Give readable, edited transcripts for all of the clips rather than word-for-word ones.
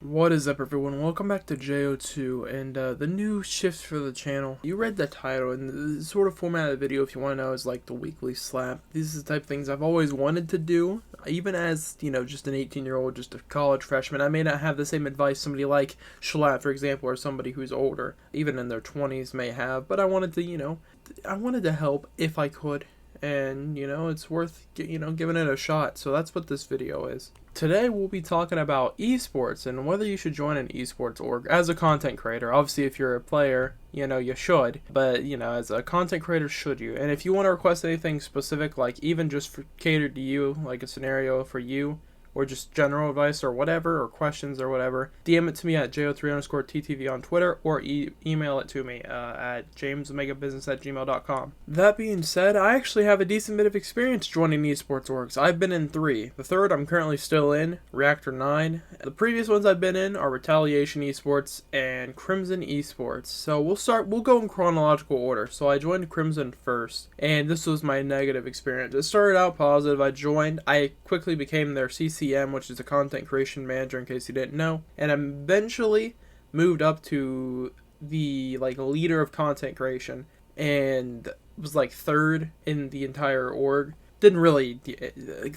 What is up, everyone? Welcome back to JO2 and the new shifts for the channel. You read the title, and the sort of format of the video, if you want to know, is like the weekly slap. These are the type of things I've always wanted to do, even as, just an 18-year-old, just a college freshman. I may not have the same advice somebody like Schlatt, for example, or somebody who's older, even in their 20s, may have, but I wanted to, I wanted to help if I could. And, it's worth, giving it a shot. So that's what this video is. Today we'll be talking about esports and whether you should join an esports org as a content creator. Obviously, if you're a player, you should. But, as a content creator, should you? And if you want to request anything specific, like even just for catered to you, like a scenario for you, or just general advice or whatever, or questions or whatever, DM it to me at JO3_TTV on Twitter, or email it to me at jamesomegabusiness@gmail.com. That being said, I actually have a decent bit of experience joining esports orgs. I've been in 3. The third I'm currently still in, Reactor 9. The previous ones I've been in are Retaliation Esports and Crimson Esports. So we'll go in chronological order. So I joined Crimson first, and this was my negative experience. It started out positive. I quickly became their CCM, which is a content creation manager, in case you didn't know, and eventually moved up to the leader of content creation, and was third in the entire org. Didn't really,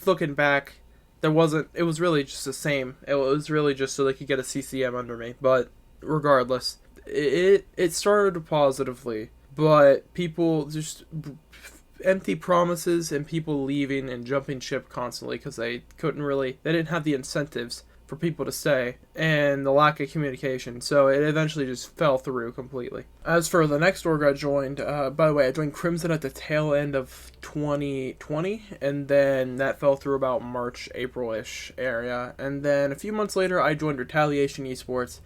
looking back, it was really just the same. It was really just so they could get a CCM under me. But regardless, it started positively, but people just empty promises and people leaving and jumping ship constantly because they didn't have the incentives for people to stay, and the lack of communication, so it eventually just fell through completely. As for the next org I joined, by the way, I joined Crimson at the tail end of 2020, and then that fell through about March, April-ish area, and then a few months later I joined Retaliation Esports.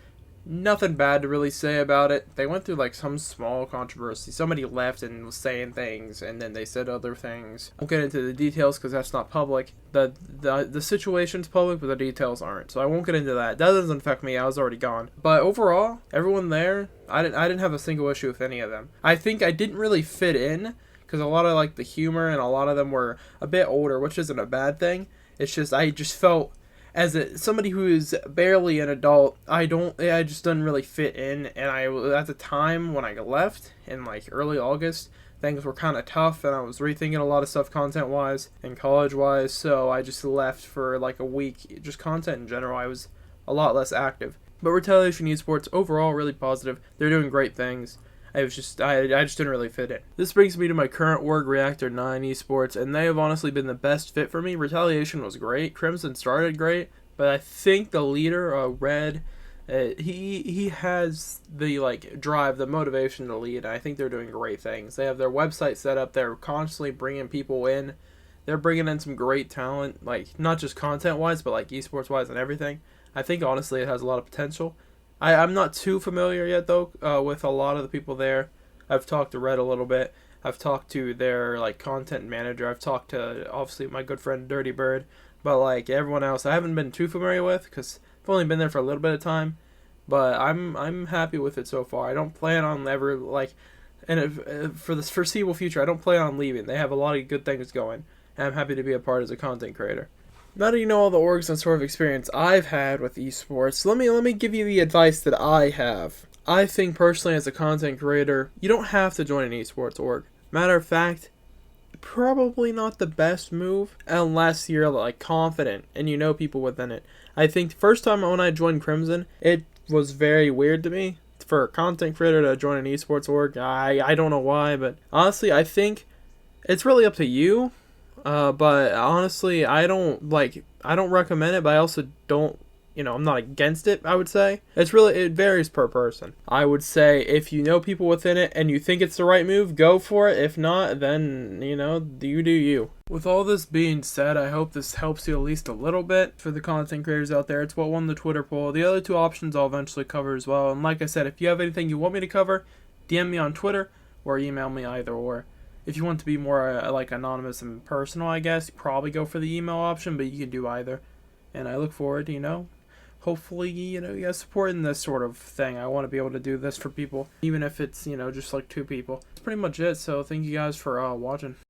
Nothing bad to really say about it. They went through some small controversy. Somebody left and was saying things, and then they said other things. Won't get into the details because that's not public. The situation's public, but the details aren't. So I won't get into that. That doesn't affect me. I was already gone. But overall, everyone there, I didn't have a single issue with any of them. I think I didn't really fit in because a lot of the humor and a lot of them were a bit older, which isn't a bad thing. It's just I just felt, as somebody who is barely an adult, I just didn't really fit in, and at the time when I left in early August, things were kind of tough, and I was rethinking a lot of stuff content-wise and college-wise, so I just left for a week. Just content in general, I was a lot less active. But Retaliation Esports, overall, really positive. They're doing great things. I just didn't really fit in. This brings me to my current org, Reactor 9 Esports, and they have honestly been the best fit for me. Retaliation was great. Crimson started great, but I think the leader, Red, he has the drive, the motivation to lead, and I think they're doing great things. They have their website set up. They're constantly bringing people in. They're bringing in some great talent, not just content-wise, but esports-wise and everything. I think honestly it has a lot of potential. I'm not too familiar yet, though, with a lot of the people there. I've talked to Red a little bit. I've talked to their, content manager. I've talked to, obviously, my good friend Dirty Bird. But, everyone else, I haven't been too familiar with because I've only been there for a little bit of time. But I'm happy with it so far. I don't plan on ever, for the foreseeable future, I don't plan on leaving. They have a lot of good things going, and I'm happy to be a part as a content creator. Now that you know all the orgs and sort of experience I've had with esports, let me give you the advice that I have. I think personally, as a content creator, you don't have to join an esports org. Matter of fact, probably not the best move unless you're confident and you know people within it. I think the first time when I joined Crimson, it was very weird to me for a content creator to join an esports org. I don't know why, but honestly, I think it's really up to you. But honestly, I don't recommend it, but I also don't, I'm not against it, I would say. It varies per person. I would say if you know people within it and you think it's the right move, go for it. If not, then, you do you. With all this being said, I hope this helps you at least a little bit. For the content creators out there, it's what won the Twitter poll. The other 2 options I'll eventually cover as well. And like I said, if you have anything you want me to cover, DM me on Twitter or email me, either or. If you want to be more anonymous and personal, I guess, probably go for the email option, but you can do either. And I look forward to, hopefully, you guys supporting this sort of thing. I want to be able to do this for people, even if it's, just 2 people. That's pretty much it, so thank you guys for watching.